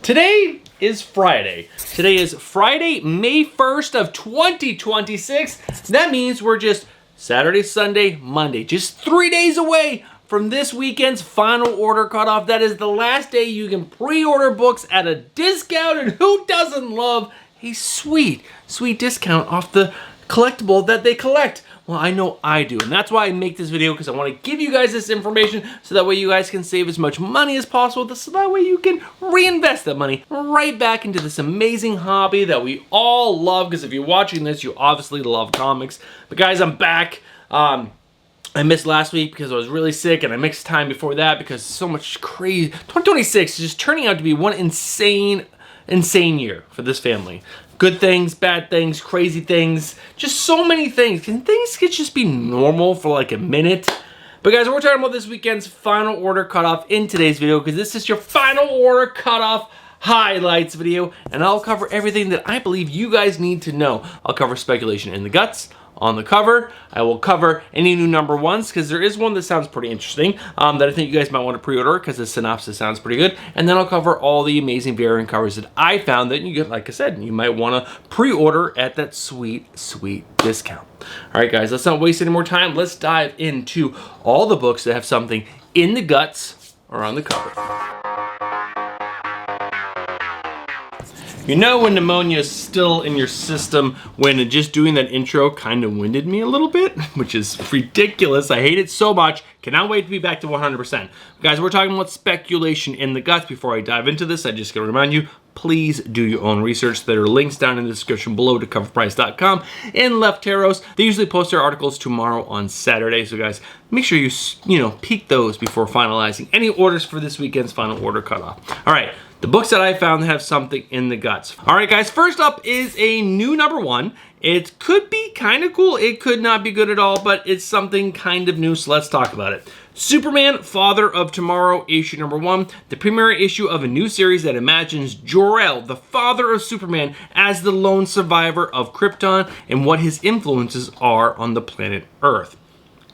Today is Friday. Today is Friday, May 1st of 2026. That means we're just Saturday, Sunday, Monday, just 3 days away from this weekend's final order cutoff. That is the last day you can pre-order books at a discount, and who doesn't love a sweet, sweet discount off the collectible that they collect? Well, I know I do, and that's why I make this video, because I want to give you guys this information so that way you guys can save as much money as possible, so that way you can reinvest that money right back into this amazing hobby that we all love, because if you're watching this, you obviously love comics. But guys, I'm back. I missed last week because I was really sick, and I mixed time before that because so much crazy. 2026 is just turning out to be one insane year for this family. Good things, bad things, crazy things, just so many things. Can things could just be normal for like a minute? But guys, we're talking about this weekend's final order cutoff in today's video, because this is your final order cutoff highlights video, and I'll cover everything that I believe you guys need to know. I'll cover speculation in the guts, on the cover. I will cover any new number ones, because there is one that sounds pretty interesting that I think you guys might want to pre-order because the synopsis sounds pretty good. And then I'll cover all the amazing variant covers that I found that you get, like I said, you might want to pre-order at that sweet, sweet discount. All right, guys, let's not waste any more time. Let's dive into all the books that have something in the guts or on the cover. You know when pneumonia is still in your system, when just doing that intro kind of winded me a little bit, which is ridiculous. I hate it so much. Cannot wait to be back to 100%. Guys, we're talking about speculation in the guts. Before I dive into this, I just gotta remind you, please do your own research. There are links down in the description below to coverprice.com and Lefteros. They usually post their articles tomorrow on Saturday. So guys, make sure you peek those before finalizing any orders for this weekend's final order cutoff. All right. The books that I found that have something in the guts. All right, guys, first up is a new number one. It could be kind of cool. It could not be good at all, but it's something kind of new, so let's talk about it. Superman, Father of Tomorrow, issue number 1, the premiere issue of a new series that imagines Jor-El, the father of Superman, as the lone survivor of Krypton and what his influences are on the planet Earth.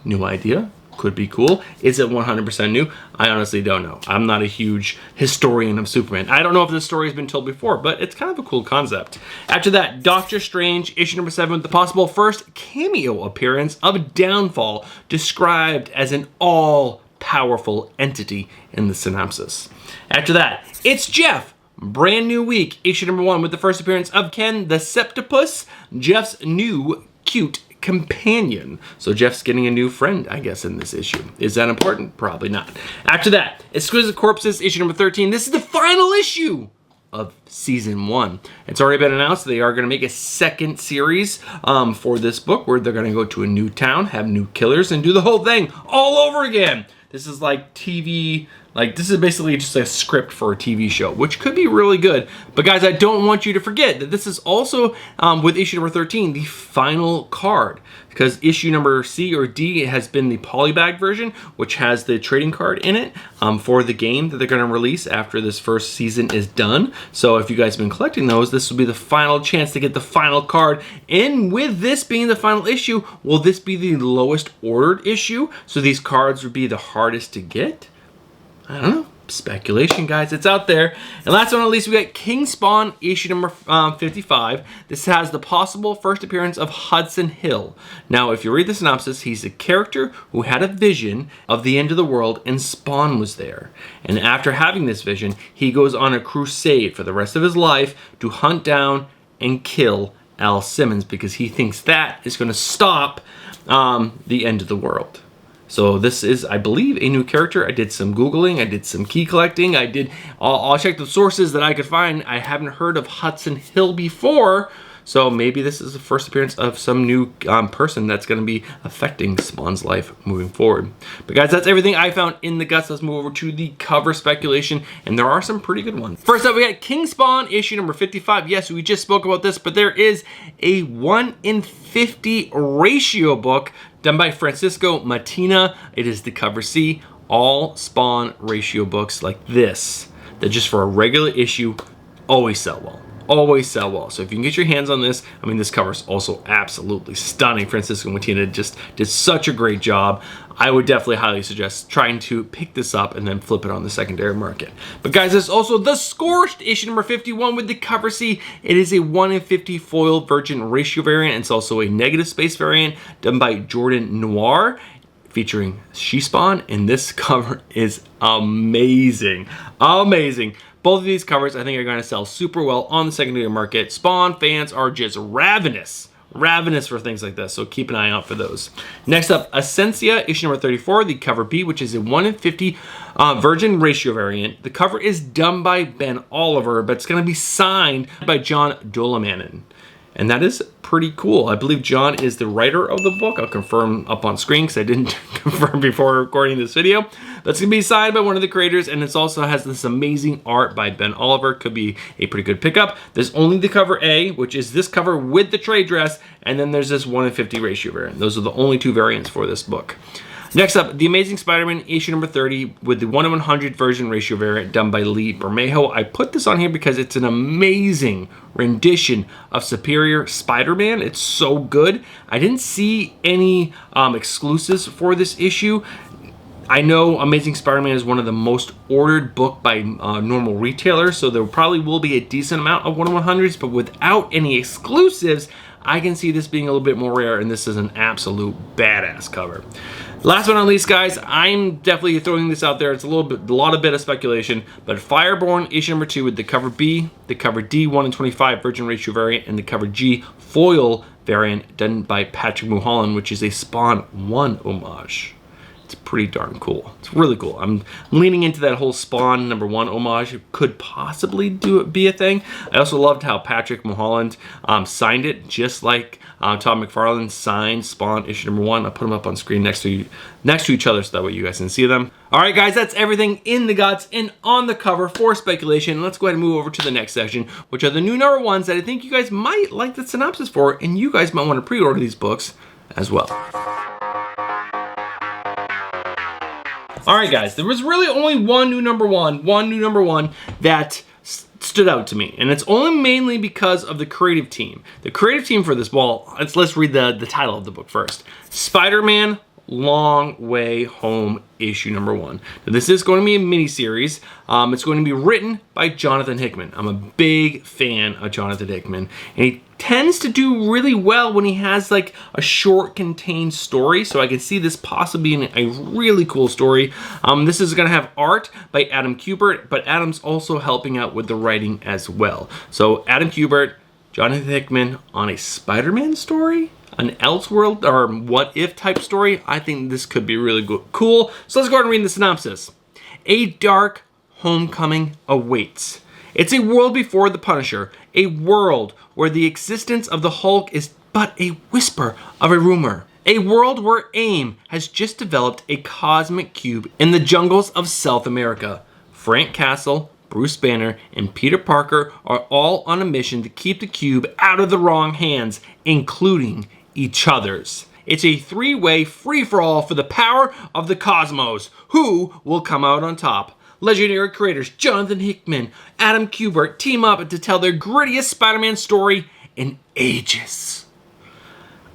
New idea? Could be cool. Is it 100% new? I honestly don't know. I'm not a huge historian of Superman. I don't know if this story has been told before, but it's kind of a cool concept. After that, Doctor Strange, issue number 7, the possible first cameo appearance of Downfall, described as an all-powerful entity in the synopsis. After that, it's Jeff. Brand new week, issue number 1, with the first appearance of Ken the Septopus, Jeff's new cute companion. So Jeff's getting a new friend, I guess, in this issue. Is that important? Probably not. After that, Exquisite Corpses, issue number 13. This is the final issue of season 1. It's already been announced they are going to make a second series for this book, where they're going to go to a new town, have new killers, and do the whole thing all over again. This is like TV, this is basically just a script for a TV show, which could be really good. But guys, I don't want you to forget that this is also, with issue number 13, the final card. Because issue number C or D has been the polybag version, which has the trading card in it for the game that they're going to release after this first season is done. So if you guys have been collecting those, this will be the final chance to get the final card. And with this being the final issue, will this be the lowest ordered issue? So these cards would be the hardest to get? I don't know. Speculation, guys. It's out there. And last but not least, we got King Spawn, issue number 55. This has the possible first appearance of Hudson Hill. Now, if you read the synopsis, he's a character who had a vision of the end of the world, and Spawn was there. And after having this vision, he goes on a crusade for the rest of his life to hunt down and kill Al Simmons, because he thinks that is going to stop the end of the world. So this is, I believe, a new character. I did some Googling, I did some key collecting, I'll check the sources that I could find. I haven't heard of Hudson Hill before, so maybe this is the first appearance of some new person that's going to be affecting Spawn's life moving forward. But guys, that's everything I found in the guts. Let's move over to the cover speculation, and there are some pretty good ones. First up, we got King Spawn, issue number 55. Yes, we just spoke about this, but there is a 1 in 50 ratio book done by Francisco Matina. It is the cover C. All Spawn ratio books like this, that just for a regular issue always sell well. always sell well. So if you can get your hands on this, I mean, this cover is also absolutely stunning. Francisco Martina just did such a great job. I would definitely highly suggest trying to pick this up and then flip it on the secondary market. But guys, there's also the Scorched issue number 51 with the cover C. It is a 1 in 50 foil virgin ratio variant. It's also a negative space variant done by Jordan Noir, featuring She-Spawn, and this cover is amazing. Amazing. Both of these covers I think are going to sell super well on the secondary market. Spawn fans are just ravenous for things like this, so keep an eye out for those. Next up, Essentia, issue number 34, the cover B, which is a 1 in 50 virgin ratio variant. The cover is done by Ben Oliver, but it's going to be signed by John Dolamanen. And that is pretty cool. I believe John is the writer of the book. I'll confirm up on screen because I didn't confirm before recording this video. That's going to be signed by one of the creators, and it also has this amazing art by Ben Oliver. Could be a pretty good pickup. There's only the cover A, which is this cover with the trade dress, and then there's this 1 in 50 ratio variant. Those are the only two variants for this book. Next up, The Amazing Spider-Man issue number 30 with the 1 in 100 version ratio variant done by Lee Bermejo. I put this on here because it's an amazing rendition of Superior Spider-Man. It's so good. I didn't see any exclusives for this issue. I know Amazing Spider-Man is one of the most ordered book by normal retailers, so there probably will be a decent amount of 1 in 100s, but without any exclusives, I can see this being a little bit more rare, and this is an absolute badass cover. Last but not least, guys, I'm definitely throwing this out there. It's a lot of speculation, but Fireborn issue number 2 with the cover B, the cover D 1 in 25 virgin ratio variant, and the cover G foil variant done by Patrick Mulholland, which is a Spawn 1 homage. It's pretty darn cool. It's really cool. I'm leaning into that whole Spawn number 1 homage. It could possibly be a thing. I also loved how Patrick Mulholland signed it, just like Todd McFarlane signed Spawn issue number 1. I'll put them up on screen next to each other so that way you guys can see them. All right, guys, that's everything in the guts and on the cover for speculation. Let's go ahead and move over to the next section, which are the new number 1s that I think you guys might like the synopsis for, and you guys might want to pre-order these books as well. All right, guys, there was really only one new number one that stood out to me, and it's only mainly because of the creative team. The creative team for this, well, let's read the title of the book first. Spider-Man Long Way Home issue number 1. Now, this is going to be a mini-series. It's going to be written by Jonathan Hickman. I'm a big fan of Jonathan Hickman, and he tends to do really well when he has like a short contained story, so I can see this possibly being a really cool story. This is going to have art by Adam Kubert, but Adam's also helping out with the writing as well. So Adam Kubert, Jonathan Hickman on a Spider-Man story? An Elseworld or what if type story? I think this could be really cool. So let's go ahead and read the synopsis. A dark homecoming awaits. It's a world before the Punisher, a world where the existence of the Hulk is but a whisper of a rumor. A world where AIM has just developed a cosmic cube in the jungles of South America. Frank Castle, Bruce Banner, and Peter Parker are all on a mission to keep the cube out of the wrong hands, including each other's. It's a three-way free-for-all for the power of the cosmos. Who will come out on top? Legendary creators Jonathan Hickman, Adam Kubert team up to tell their grittiest Spider-Man story in ages.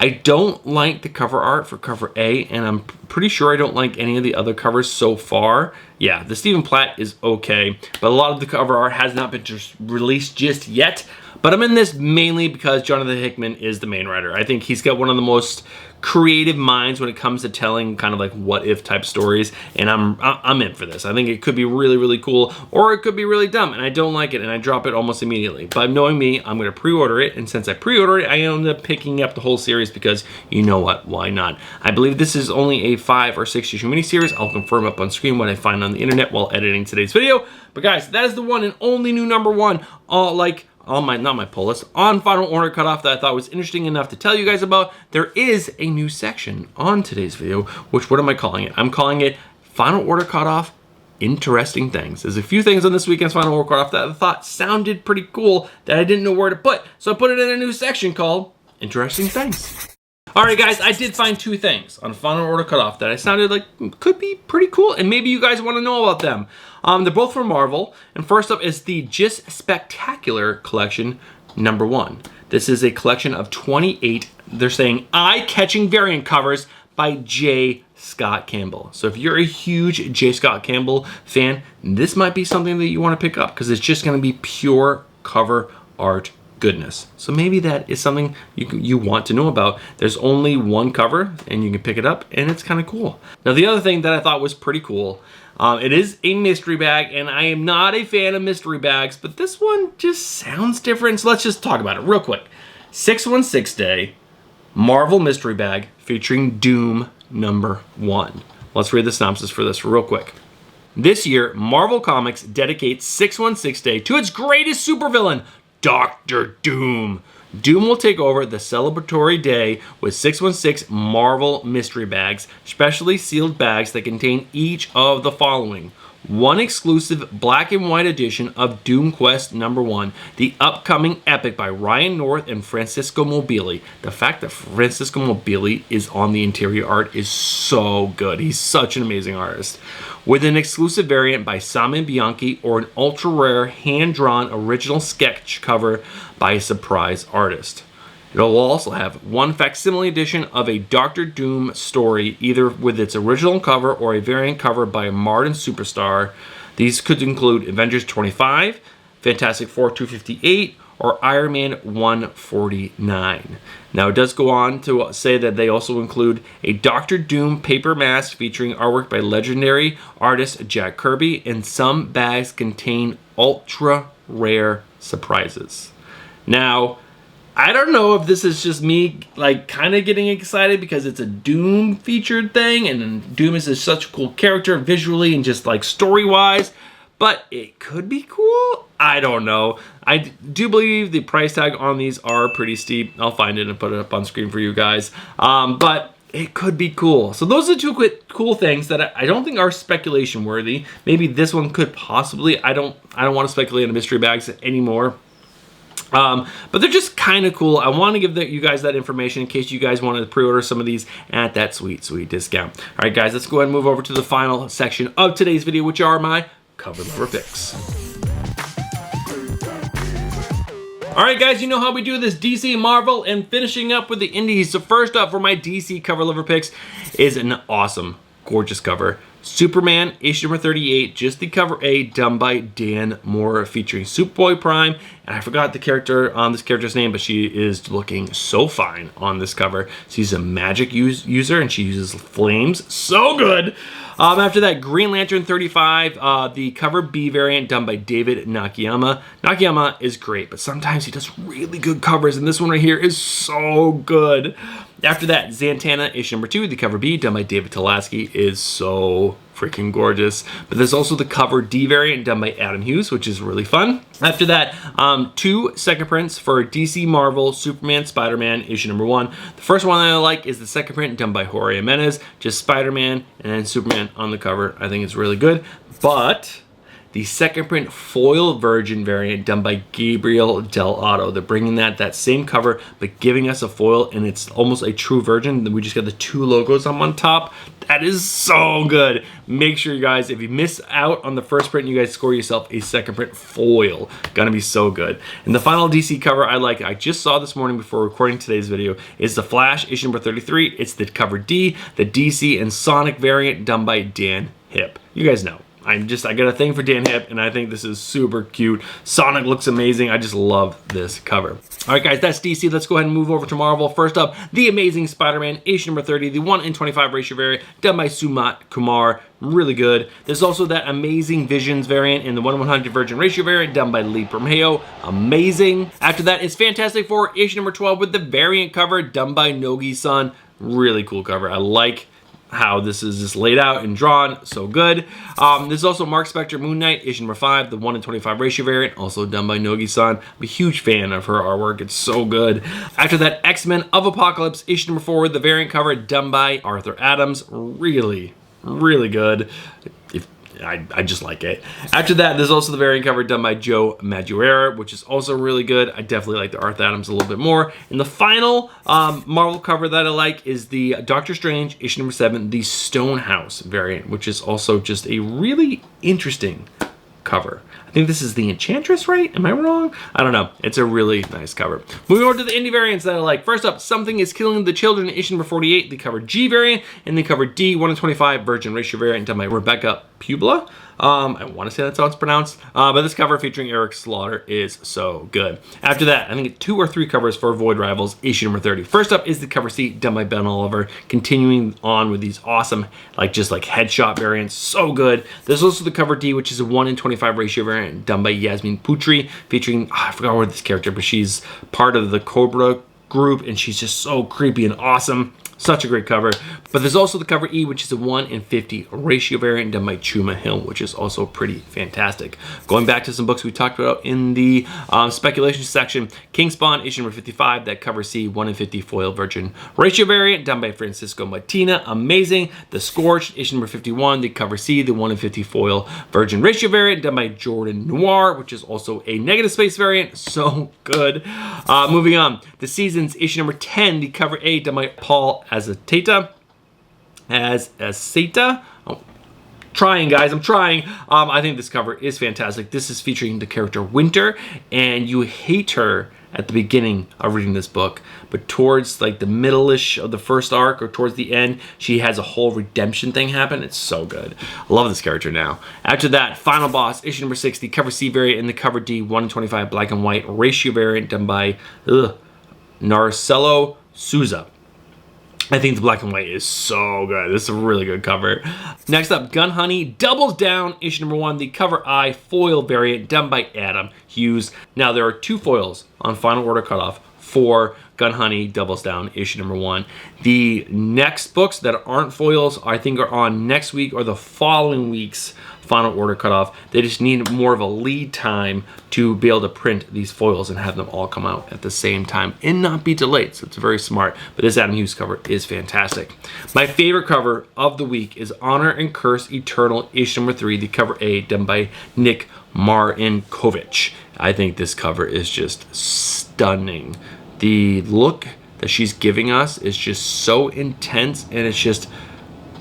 I don't like the cover art for cover A, and I'm pretty sure I don't like any of the other covers so far. Yeah, the Stephen Platt is okay, but a lot of the cover art has not been released just yet. But I'm in this mainly because Jonathan Hickman is the main writer. I think he's got one of the most creative minds when it comes to telling kind of like what if type stories, and I'm in for this. I think it could be really, really cool, or it could be really dumb, and I don't like it, and I drop it almost immediately. But knowing me, I'm going to pre-order it, and since I pre-order it, I end up picking up the whole series because you know what, why not? I believe this is only a 5 or 6 issue miniseries. I'll confirm up on screen what I find on the internet while editing today's video. But guys, that is the one and only new number 1, not my pull list, on Final Order Cutoff that I thought was interesting enough to tell you guys about. There is a new section on today's video, which, what am I calling it? I'm calling it Final Order Cutoff Interesting Things. There's a few things on this weekend's Final Order Cutoff that I thought sounded pretty cool that I didn't know where to put, so I put it in a new section called Interesting Things. Alright guys, I did find 2 things on Final Order Cutoff that I sounded like could be pretty cool, and maybe you guys want to know about them. They're both from Marvel. And first up is the Just Spectacular Collection #1. This is a collection of 28, they're saying, eye-catching variant covers by J. Scott Campbell. So if you're a huge J. Scott Campbell fan, this might be something that you want to pick up because it's just going to be pure cover art goodness. So maybe that is something you want to know about. There's only one cover and you can pick it up and it's kind of cool. Now the other thing that I thought was pretty cool, it is a mystery bag, and I am not a fan of mystery bags, but this one just sounds different. So let's just talk about it real quick. 616 Day Marvel mystery bag featuring Doom #1. Let's read the synopsis for this real quick. This year, Marvel Comics dedicates 616 Day to its greatest supervillain, Dr. Doom. Doom will take over the celebratory day with 616 Marvel mystery bags, specially sealed bags that contain each of the following. One exclusive black and white edition of Doom Quest #1, the upcoming epic by Ryan North and Francisco Mobili. The fact that Francisco Mobili is on the interior art is so good. He's such an amazing artist. With an exclusive variant by Simon Bianchi or an ultra rare hand-drawn original sketch cover by a surprise artist. It'll also have one facsimile edition of a Dr. Doom story, either with its original cover or a variant cover by a Martin Superstar. These could include Avengers 25, Fantastic Four 258, or Iron Man 149. Now it does go on to say that they also include a Dr. Doom paper mask featuring artwork by legendary artist Jack Kirby, and some bags contain ultra rare surprises. Now, I don't know if this is just me like kind of getting excited because it's a Doom featured thing, and Doom is just such a cool character visually and just like story wise, but it could be cool. I don't know. I do believe the price tag on these are pretty steep. I'll find it and put it up on screen for you guys. But it could be cool. So those are two cool things that I don't think are speculation worthy. Maybe this one could possibly. I don't want to speculate on mystery bags anymore. But they're just kind of cool. I want to give you guys that information in case you guys want to pre-order some of these at that sweet, sweet discount. All right, guys, let's go ahead and move over to the final section of today's video, which are my cover lover picks. All right, guys, you know how we do this, DC, Marvel, and finishing up with the indies. So first up for my DC cover lover picks is an awesome, gorgeous cover. Superman, issue #38, just the cover A, done by Dan Moore, featuring Superboy Prime. And I forgot the character this character's name, but she is looking so fine on this cover. She's a magic user, and she uses flames. So good. After that, Green Lantern 35, the cover B variant done by David Nakayama. Nakayama is great, but sometimes he does really good covers, and this one right here is so good. After that, Zatanna, issue #2, the cover B done by David Talaski, is so freaking gorgeous. But there's also the cover D variant done by Adam Hughes, which is really fun. After that, 2 second prints for DC Marvel Superman Spider-Man issue #1. The first one I like is the second print done by Jorge Jimenez, just Spider-Man and then Superman on the cover. I think it's really good. But the second print foil version variant done by Gabriel Del Otto. They're bringing that same cover, but giving us a foil, and it's almost a true version. We just got the 2 logos on one top. That is so good. Make sure you guys, if you miss out on the first print, you guys score yourself a second print foil. Gonna be so good. And the final DC cover I just saw this morning before recording today's video, is the Flash issue #33. It's the cover D, the DC and Sonic variant done by Dan Hipp. You guys know. I got a thing for Dan Hipp, and I think this is super cute. Sonic looks amazing. I just love this cover. All right, guys, that's DC. Let's go ahead and move over to Marvel. First up, The Amazing Spider-Man, issue #30, the 1/25 ratio variant, done by Sumat Kumar. Really good. There's also that Amazing Visions variant in the 1/100 virgin ratio variant, done by Lee Bermejo. Amazing. After that is Fantastic Four, issue #12, with the variant cover done by Nogi-san. Really cool cover. I like how this is just laid out and drawn, so good. There's also Mark Spector Moon Knight, issue #5, the 1/25 ratio variant, also done by Nogi-san. I'm a huge fan of her artwork, it's so good. After that, X-Men of Apocalypse, issue #4, the variant cover done by Arthur Adams. Really, really good. I just like it. After that, there's also the variant cover done by Joe Madureira, which is also really good. I definitely like the Arth Adams a little bit more. And the final Marvel cover that I like is the Doctor Strange issue number 7, the Stonehouse variant, which is also just a really interesting cover. I think this is the Enchantress, right? Am I wrong? I don't know. It's a really nice cover. Moving on to the indie variants that I like. First up, Something is Killing the Children, issue number 48, the cover G variant, and the cover D, 1 in 25, Virgin Ratio variant done by Rebecca Publa. I want to say that's how it's pronounced, but this cover featuring Eric Slaughter is so good. After that, I think 2 or 3 covers for Void Rivals, issue number 30. First up is the cover C done by Ben Oliver, continuing on with these awesome, just headshot variants, so good. There's also the cover D, which is a 1 in 25 ratio variant done by Yasmin Putri, featuring, I forgot what this character, but she's part of the Cobra group, and she's just so creepy and awesome. Such a great cover. But there's also the cover E, which is a 1 in 50 ratio variant done by Chuma Hill, which is also pretty fantastic. Going back to some books we talked about in the speculation section, King Spawn issue number 55, that cover C, 1 in 50 foil Virgin ratio variant done by Francisco Martina, amazing. The Scorched issue number 51, the cover C, the 1 in 50 foil Virgin ratio variant done by Jordan Noir, which is also a negative space variant, so good. Moving on, The Seasons issue number 10, the cover A done by Paul Azateta. Oh, trying, guys, I'm trying. I think this cover is fantastic. This is featuring the character Winter, and you hate her at the beginning of reading this book, but towards the middle-ish of the first arc or towards the end, she has a whole redemption thing happen. It's so good. I love this character now. After that, Final Boss issue number 60, cover C variant, and the cover D, 1 in 25 black and white ratio variant done by Narcello Souza. I think the black and white is so good. This is a really good cover. Next up, Gun Honey Doubles Down, issue number 1, the cover I foil variant done by Adam Hughes. Now, there are 2 foils on Final Order Cutoff for Gun Honey Doubles Down, issue number 1. The next books that aren't foils, I think, are on next week or the following week's Final Order Cutoff. They just need more of a lead time to be able to print these foils and have them all come out at the same time and not be delayed, so it's very smart. But this Adam Hughes cover is fantastic. My favorite cover of the week is Honor and Curse Eternal, issue number 3, the cover A done by Nick Marinkovic. I think this cover is just stunning. The look that she's giving us is just so intense, and it's just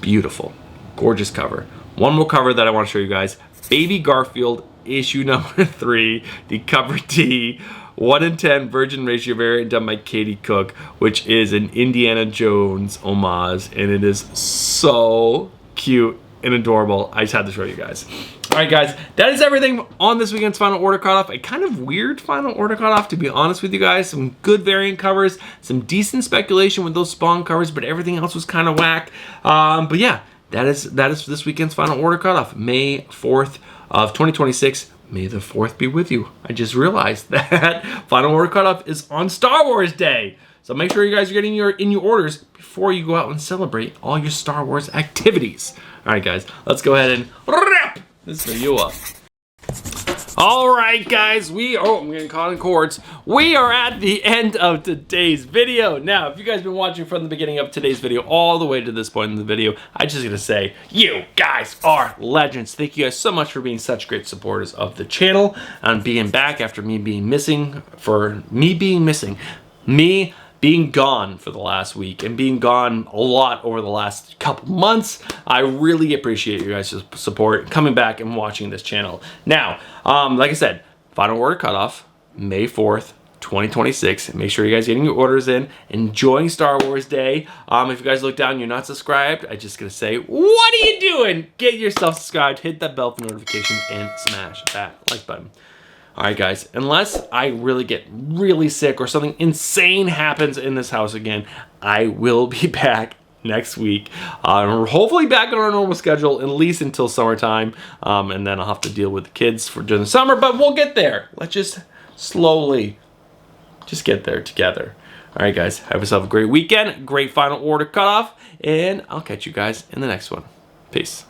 beautiful. Gorgeous cover. One more cover that I want to show you guys. Baby Garfield, issue number 3, the cover D, 1 in 10 Virgin ratio variant done by Katie Cook, which is an Indiana Jones homage, and it is so cute and adorable. I just had to show you guys. All right, guys, that is everything on this weekend's Final Order Cutoff. A kind of weird Final Order Cutoff, to be honest with you guys. Some good variant covers, some decent speculation with those Spawn covers, but everything else was kind of whack. But yeah, that is this weekend's Final Order Cutoff, May 4th of 2026. May the 4th be with you. I just realized that Final Order Cutoff is on Star Wars Day. So make sure you guys are getting in your orders before you go out and celebrate all your Star Wars activities. All right, guys, let's go ahead and wrap this video up. All right, guys, I'm getting caught in cords. We are at the end of today's video. Now, if you guys have been watching from the beginning of today's video all the way to this point in the video, I'm just gonna say, you guys are legends. Thank you guys so much for being such great supporters of the channel and being back after me being being gone for the last week and being gone a lot over the last couple months. I really appreciate you guys' support, coming back and watching this channel. Now, like I said, Final Order Cutoff, May 4th, 2026. Make sure you guys are getting your orders in, enjoying Star Wars Day. If you guys look down and you're not subscribed, I'm just gonna say, what are you doing? Get yourself subscribed, hit that bell for notifications, and smash that like button. All right, guys, unless I really get really sick or something insane happens in this house again, I will be back next week. Hopefully back on our normal schedule, at least until summertime. And then I'll have to deal with the kids during the summer, but we'll get there. Let's just slowly just get there together. All right, guys, have yourself a great weekend, great Final Order Cutoff, and I'll catch you guys in the next one. Peace.